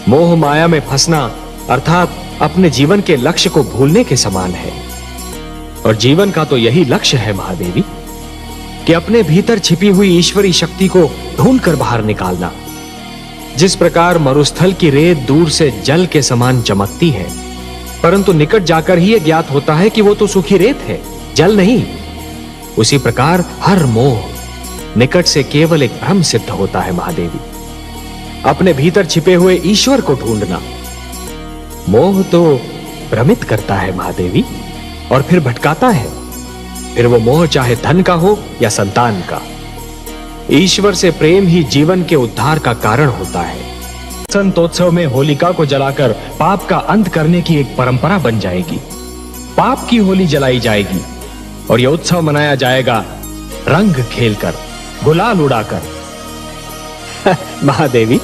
मोह माया में फंसना अर्थात अपने जीवन के लक्ष्य को भूलने के समान है। और जीवन का तो यही लक्ष्य है महादेवी कि अपने भीतर छिपी हुई ईश्वरी शक्ति को ढूंढकर बाहर निकालना। जिस प्रकार मरुस्थल की रेत दूर से जल के समान चमकती है, परंतु निकट जाकर ही यह ज्ञात होता है कि वो तो सूखी रेत है, जल नहीं, उसी प्रकार हर मोह निकट से केवल एक भ्रम सिद्ध होता है महादेवी। अपने भीतर छिपे हुए ईश्वर को ढूंढना। मोह तो भ्रमित करता है महादेवी और फिर भटकाता है। फिर वो मोह चाहे धन का हो या संतान का। ईश्वर से प्रेम ही जीवन के उद्धार का कारण होता है। संतोत्सव में होलिका को जलाकर पाप का अंत करने की एक परंपरा बन जाएगी। पाप की होली जलाई जाएगी और यह उत्सव मनाया जाएगा रंग खेलकर, गुलाल उड़ाकर। महादेवी,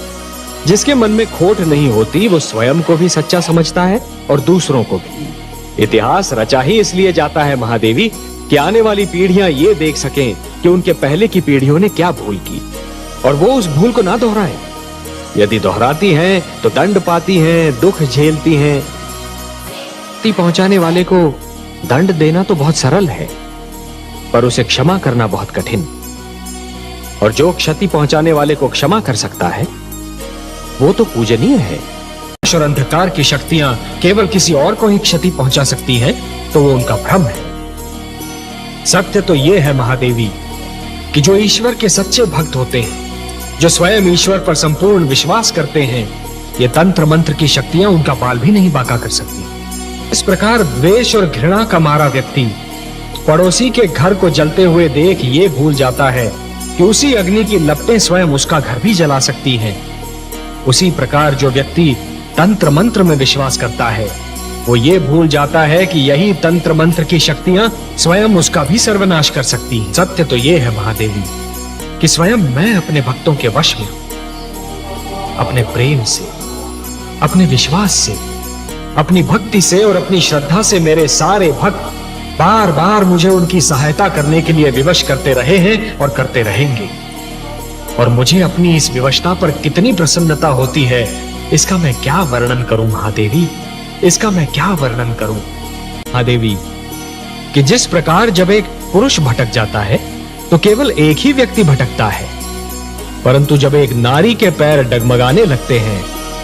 जिसके मन में खोट नहीं होती वो स्वयं को भी सच्चा समझता है और दूसरों को भी। इतिहास रचा ही इसलिए जाता है महादेवी कि आने वाली पीढ़ियां ये देख सकें कि उनके पहले की पीढ़ियों ने क्या भूल की और वो उस भूल को ना दोहराए। यदि दोहराती हैं तो दंड पाती हैं, दुख झेलती हैं। क्षति पहुंचाने वाले को दंड देना तो बहुत सरल है, पर उसे क्षमा करना बहुत कठिन। और जो क्षति पहुंचाने वाले को क्षमा कर सकता है वो तो पूजनीय है। और अंधकार की शक्तियां केवल किसी और को ही क्षति पहुंचा सकती हैं तो वो उनका भ्रम है। सत्य तो ये है महादेवी कि जो ईश्वर के सच्चे भक्त होते हैं, जो स्वयं ईश्वर पर संपूर्ण विश्वास करते हैं, ये तंत्र मंत्र की शक्तियां उनका बाल भी नहीं बांका कर सकती। इस प्रकार द्वेष और घृणा का मारा व्यक्ति पड़ोसी के घर को जलते हुए देख ये भूल जाता है कि उसी अग्नि की लपटें स्वयं उसका घर भी जला सकती हैं। उसी प्रकार जो व्यक्ति तंत्र मंत्र में विश्वास करता है वो ये भूल जाता है कि यही तंत्र मंत्र की शक्तियां स्वयं उसका भी सर्वनाश कर सकती हैं। सत्य तो ये है महादेवी कि स्वयं मैं अपने भक्तों के वश में अपने प्रेम से, अपने विश्वास से, अपनी भक्ति से और अपनी श्रद्धा से मेरे सारे भक्त बार बार मुझे उनकी सहायता करने के लिए विवश करते रहे हैं और करते रहेंगे। और मुझे अपनी इस विवशता पर कितनी प्रसन्नता होती है इसका मैं क्या वर्णन करूं महादेवी, इसका मैं क्या वर्णन करूं महादेवी। कि जिस प्रकार जब एक पुरुष भटक जाता है तो केवल एक ही व्यक्ति भटकता है, परंतु जब एक नारी के पैर डगमगाने लगते हैं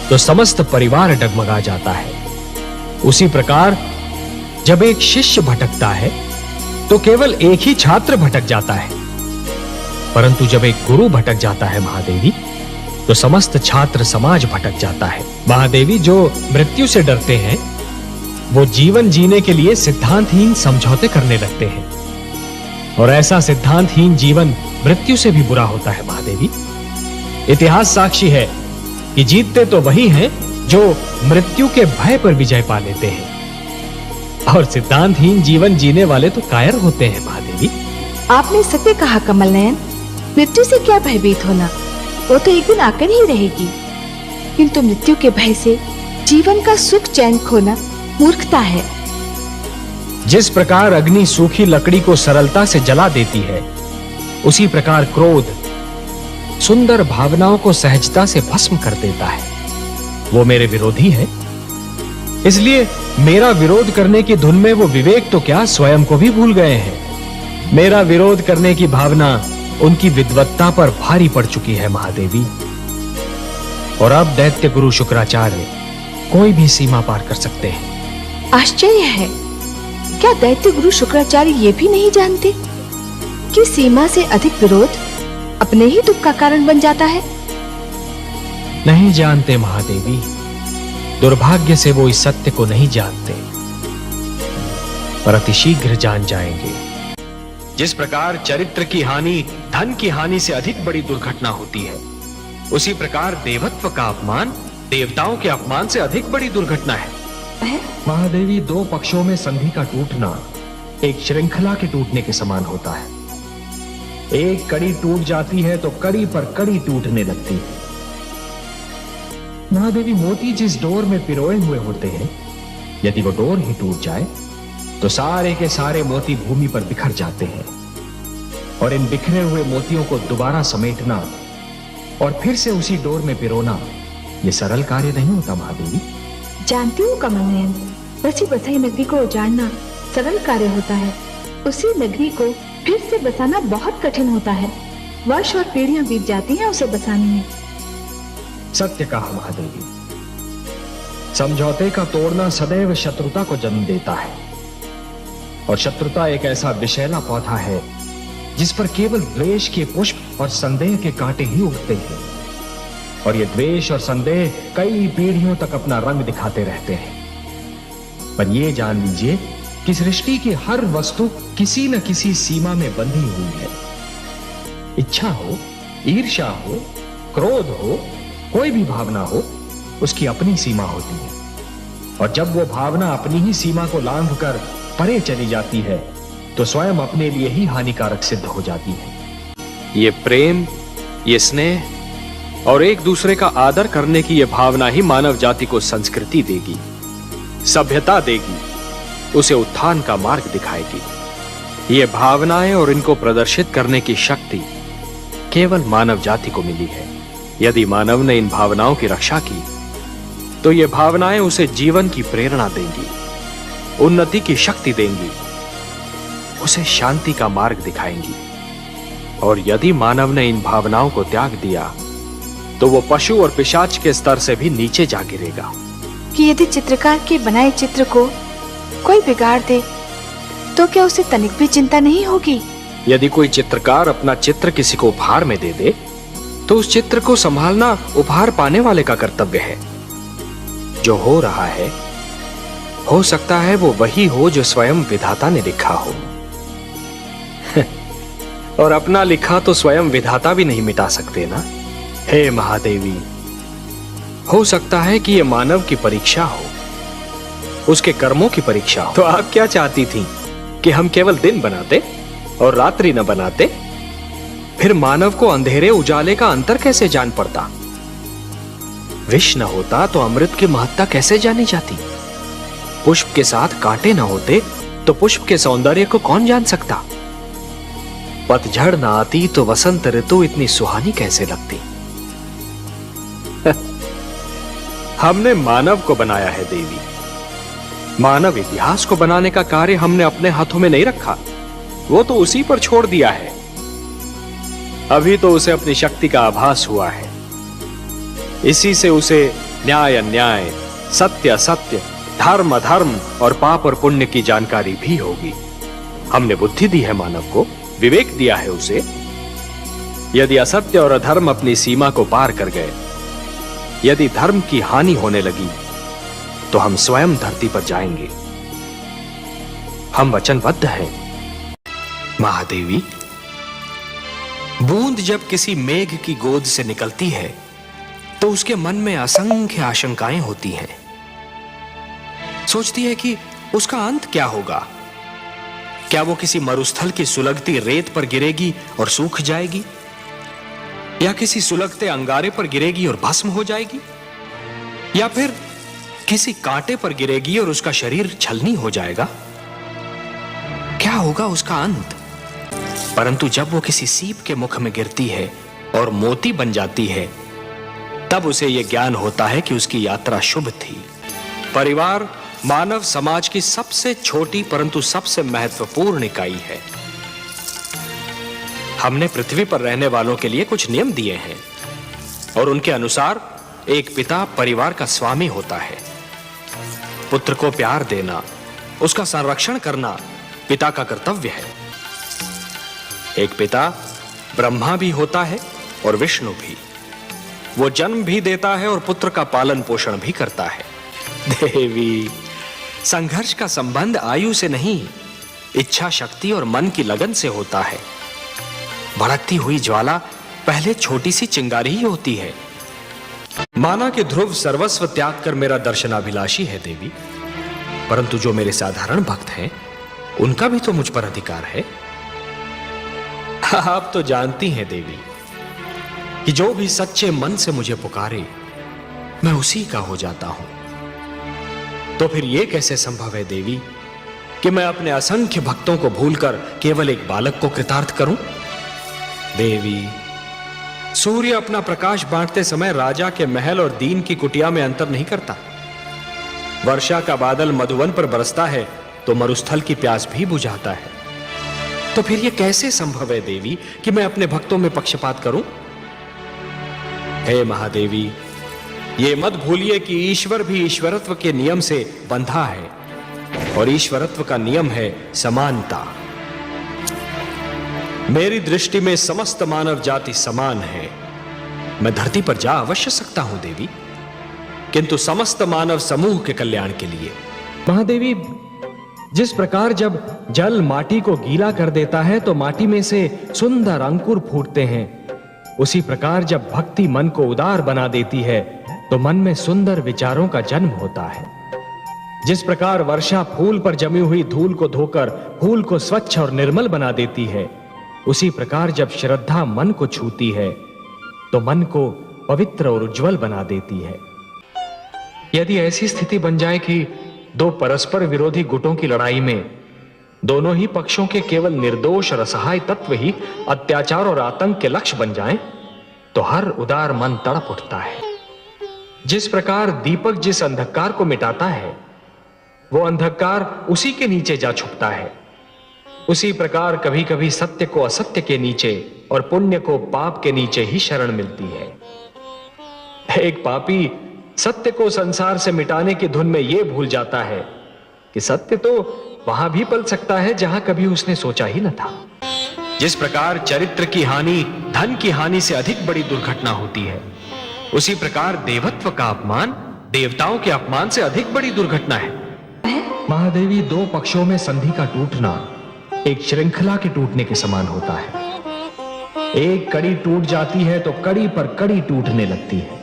तो समस्त परिवार डगमगा जाता है। उसी प्रकार जब एक शिष्य भटकता है तो केवल एक ही छात्र भटक जाता है, परंतु जब एक गुरु भटक जाता है महादेवी तो समस्त छात्र समाज भटक जाता है। महादेवी, जो मृत्यु से डरते हैं वो जीवन जीने के लिए सिद्धांतहीन समझौते करने लगते हैं, और ऐसा सिद्धांतहीन जीवन मृत्यु से भी बुरा होता है महादेवी। इतिहास साक्षी है कि जीतते तो वही हैं जो मृत्यु के भय पर विजय पा लेते हैं, और सिद्धांतहीन जीवन जीने वाले तो कायर होते हैं महादेवी। आपने सत्य कहा कमल नयन। मृत्यु से क्या भयभीत होना, वो तो एक दिन आकर ही रहेगी। किंतु मृत्यु के भय से जीवन का सुख चैन खोना मूर्खता है। जिस प्रकार अग्नि सूखी लकड़ी को सरलता से जला देती है, उसी प्रकार क्रोध सुंदर भावनाओं को सहजता से भस्म कर देता है। वो मेरे विरोधी है, इसलिए मेरा विरोध करने की धुन में वो विवेक तो क्या स्वयं को भी भूल गए हैं। मेरा विरोध करने की भावना उनकी विद्वत्ता पर भारी पड़ चुकी है महादेवी। और अब दैत्य गुरु शुक्राचार्य कोई भी सीमा पार कर सकते हैं। आश्चर्य है, क्या दैत्य गुरु शुक्राचार्य ये भी नहीं जानते कि सीमा से अधिक विरोध अपने ही दुख का कारण बन जाता है? नहीं जानते महादेवी, दुर्भाग्य से वो इस सत्य को नहीं जानते, पर अतिशीघ्र जान जाएंगे। जिस प्रकार चरित्र की हानि धन की हानि से अधिक बड़ी दुर्घटना होती है, उसी प्रकार देवत्व का अपमान देवताओं के अपमान से अधिक बड़ी दुर्घटना है। महादेवी, दो पक्षों में संधि का टूटना एक श्रृंखला के टूटने के समान होता है। एक कड़ी टूट जाती है तो कड़ी पर कड़ी टूटने लगती है। महादेवी, मोती जिस डोर में पिरोए हुए होते हैं, यदि वो डोर ही टूट जाए तो सारे के सारे मोती भूमि पर बिखर जाते हैं, और इन बिखरे हुए मोतियों को दोबारा समेटना और फिर से उसी डोर में पिरोना ये सरल कार्य नहीं होता महादेवी। जानती हूँ कमल नयन, बसी बसाई नगरी को उजाड़ना सरल कार्य होता है, उसी नगरी को फिर से बसाना बहुत कठिन होता है। वर्ष और पीढ़ियां बीत जाती हैं उसे बसाने में। सत्य कहा महादेवी। समझौते का तोड़ना सदैव शत्रुता को जन्म देता है, और शत्रुता एक ऐसा विषैला पौधा है जिस पर केवल द्वेष के पुष्प और संदेह के कांटे ही उगते हैं, और ये द्वेष और संदेह कई पीढ़ियों तक अपना रंग दिखाते रहते हैं। पर ये जान लीजिए कि सृष्टि की हर वस्तु किसी न किसी सीमा में बंधी हुई है। इच्छा हो, ईर्ष्या हो, क्रोध हो, कोई भी भावना हो, उसकी अपनी सीमा होती है, और जब वो भावना अपनी ही सीमा को लांघकर परे चली जाती है तो स्वयं अपने लिए ही हानिकारक सिद्ध हो जाती है। ये प्रेम, ये स्नेह और एक दूसरे का आदर करने की ये भावना ही मानव जाति को संस्कृति देगी, सभ्यता देगी, उसे उत्थान का मार्ग दिखाएगी। ये भावनाएं और इनको प्रदर्शित करने की शक्ति केवल मानव जाति को मिली है। यदि मानव ने इन भावनाओं की रक्षा की तो ये भावनाएं उसे जीवन की प्रेरणा देंगी, उन्नति की शक्ति देंगी, उसे शांति का मार्ग दिखाएंगी। और यदि मानव ने इन भावनाओं को त्याग दिया तो वो पशु और पिशाच के स्तर से भी नीचे जा गिरेगा। कि यदि चित्रकार के बनाए चित्र को कोई बिगाड़ दे तो क्या उसे तनिक भी चिंता नहीं होगी? यदि कोई चित्रकार अपना चित्र किसी को उपहार में दे दे तो उस चित्र को संभालना उपहार पाने वाले का कर्तव्य है। जो हो रहा है, हो सकता है वो वही हो जो स्वयं विधाता ने लिखा हो। और अपना लिखा तो स्वयं विधाता भी नहीं मिटा सकते ना। हे महादेवी, हो सकता है कि ये मानव की परीक्षा हो, उसके कर्मों की परीक्षा हो। तो आप क्या चाहती थी कि हम केवल दिन बनाते और रात्रि न बनाते? फिर मानव को अंधेरे उजाले का अंतर कैसे जान पड़ता? विष न होता तो अमृत की महत्ता कैसे जानी जाती? पुष्प के साथ कांटे न होते तो पुष्प के सौंदर्य को कौन जान सकता? पतझड़ न आती तो वसंत ऋतु इतनी सुहानी कैसे लगती? हमने मानव को बनाया है देवी। मानव इतिहास को बनाने का कार्य हमने अपने हाथों में नहीं रखा, वो तो उसी पर छोड़ दिया है। अभी तो उसे अपनी शक्ति का आभास हुआ है, इसी से उसे न्याय अन्याय, सत्य असत्य, धर्म अधर्म और पाप और पुण्य की जानकारी भी होगी। हमने बुद्धि दी है मानव को, विवेक दिया है उसे। यदि असत्य और अधर्म अपनी सीमा को पार कर गए, यदि धर्म की हानि होने लगी तो हम स्वयं धरती पर जाएंगे। हम वचनबद्ध हैं। महादेवी, बूंद जब किसी मेघ की गोद से निकलती है तो उसके मन में असंख्य आशंकाएं होती हैं। सोचती है कि उसका अंत क्या होगा। क्या वो किसी मरुस्थल की सुलगती रेत पर गिरेगी और सूख जाएगी, या किसी सुलगते अंगारे पर गिरेगी और भस्म हो जाएगी, या फिर किसी कांटे पर गिरेगी और उसका शरीर छलनी हो जाएगा? क्या होगा उसका अंत? परंतु जब वो किसी सीप के मुख में गिरती है और मोती बन जाती है, तब उसे यह ज्ञान होता है कि उसकी यात्रा शुभ थी। परिवार मानव समाज की सबसे छोटी परंतु सबसे महत्वपूर्ण इकाई है। हमने पृथ्वी पर रहने वालों के लिए कुछ नियम दिए हैं, और उनके अनुसार एक पिता परिवार का स्वामी होता है। पुत्र को प्यार देना, उसका संरक्षण करना पिता का कर्तव्य है। एक पिता ब्रह्मा भी होता है और विष्णु भी। वो जन्म भी देता है और पुत्र का पालन पोषण भी करता है। देवी, संघर्ष का संबंध आयु से नहीं, इच्छा शक्ति और मन की लगन से होता है। भड़कती हुई ज्वाला पहले छोटी सी चिंगारी ही होती है। माना कि ध्रुव सर्वस्व त्याग कर मेरा दर्शनाभिलाषी है देवी, परंतु जो मेरे साधारण भक्त हैं उनका भी तो मुझ पर अधिकार है। आप तो जानती हैं देवी कि जो भी सच्चे मन से मुझे पुकारे मैं उसी का हो जाता हूं। तो फिर यह कैसे संभव है देवी कि मैं अपने असंख्य भक्तों को भूलकर केवल एक बालक को कृतार्थ करूं? देवी, सूर्य अपना प्रकाश बांटते समय राजा के महल और दीन की कुटिया में अंतर नहीं करता। वर्षा का बादल मधुवन पर बरसता है तो मरुस्थल की प्यास भी बुझाता है। तो फिर यह कैसे संभव है देवी कि मैं अपने भक्तों में पक्षपात करूं? हे महादेवी, ये मत भूलिए कि ईश्वर भी ईश्वरत्व के नियम से बंधा है और ईश्वरत्व का नियम है समानता। मेरी दृष्टि में समस्त मानव जाति समान है। मैं धरती पर जा अवश्य सकता हूं देवी, किंतु समस्त मानव समूह के कल्याण के लिए। महादेवी, जिस प्रकार जब जल माटी को गीला कर देता है तो माटी में से सुंदर अंकुर फूटते हैं, उसी प्रकार जब भक्ति मन को उदार बना देती है तो मन में सुंदर विचारों का जन्म होता है। जिस प्रकार वर्षा फूल पर जमी हुई धूल को धोकर फूल को स्वच्छ और निर्मल बना देती है, उसी प्रकार जब श्रद्धा मन को छूती है तो मन को पवित्र और उज्जवल बना देती है। यदि ऐसी स्थिति बन जाए कि दो परस्पर विरोधी गुटों की लड़ाई में दोनों ही पक्षों के केवल निर्दोष और असहाय तत्व ही अत्याचार और आतंक के लक्ष्य बन जाएं, तो हर उदार मन तड़प उठता है। जिस प्रकार दीपक जिस अंधकार को मिटाता है, वो अंधकार उसी के नीचे जा छुपता है, उसी प्रकार कभी कभी सत्य को असत्य के नीचे और पुण्य को पाप के नीचे ही शरण मिलती है। एक पापी सत्य को संसार से मिटाने की धुन में यह भूल जाता है कि सत्य तो वहां भी पल सकता है जहां कभी उसने सोचा ही न था। जिस प्रकार चरित्र की हानि धन की हानि से अधिक बड़ी दुर्घटना होती है, उसी प्रकार देवत्व का अपमान देवताओं के अपमान से अधिक बड़ी दुर्घटना है। महादेवी, दो पक्षों में संधि का टूटना एक श्रृंखला के टूटने के समान होता है। एक कड़ी टूट जाती है तो कड़ी पर कड़ी टूटने लगती है।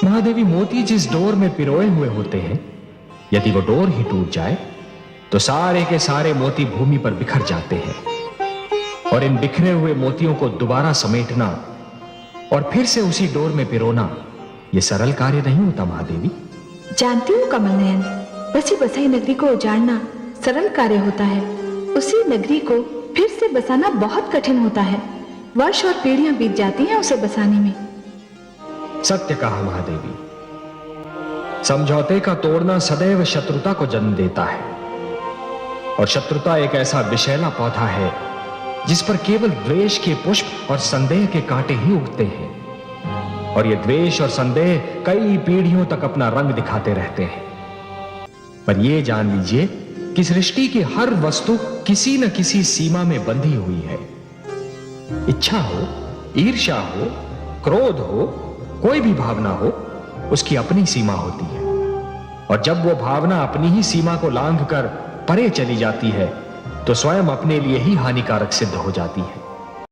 महादेवी, मोती जिस डोर में पिरोए हुए होते हैं, यदि वो डोर ही टूट जाए तो सारे के सारे मोती भूमि पर बिखर जाते हैं। और इन बिखरे हुए मोतियों को दोबारा समेटना और फिर से उसी डोर में पिरोना यह सरल कार्य नहीं होता महादेवी। जानती हूँ कमल नयन, बसी बसाई नगरी को उजाड़ना सरल कार्य होता है, उसी नगरी को फिर से बसाना बहुत कठिन होता है। वर्ष और पीढ़ियां बीत जाती हैं उसे बसाने में। सत्य कहा महादेवी। समझौते का तोड़ना सदैव शत्रुता को जन्म देता है, और शत्रुता एक ऐसा विषैला पौधा है जिस पर केवल द्वेष के पुष्प और संदेह के कांटे ही उगते हैं। और ये द्वेष और संदेह कई पीढ़ियों तक अपना रंग दिखाते रहते हैं। पर यह जान लीजिए कि सृष्टि की हर वस्तु किसी न किसी सीमा में बंधी हुई है। इच्छा हो, ईर्ष्या हो, क्रोध हो, कोई भी भावना हो, उसकी अपनी सीमा होती है। और जब वो भावना अपनी ही सीमा को लांघकर परे चली जाती है तो स्वयं अपने लिए ही हानिकारक सिद्ध हो जाती है।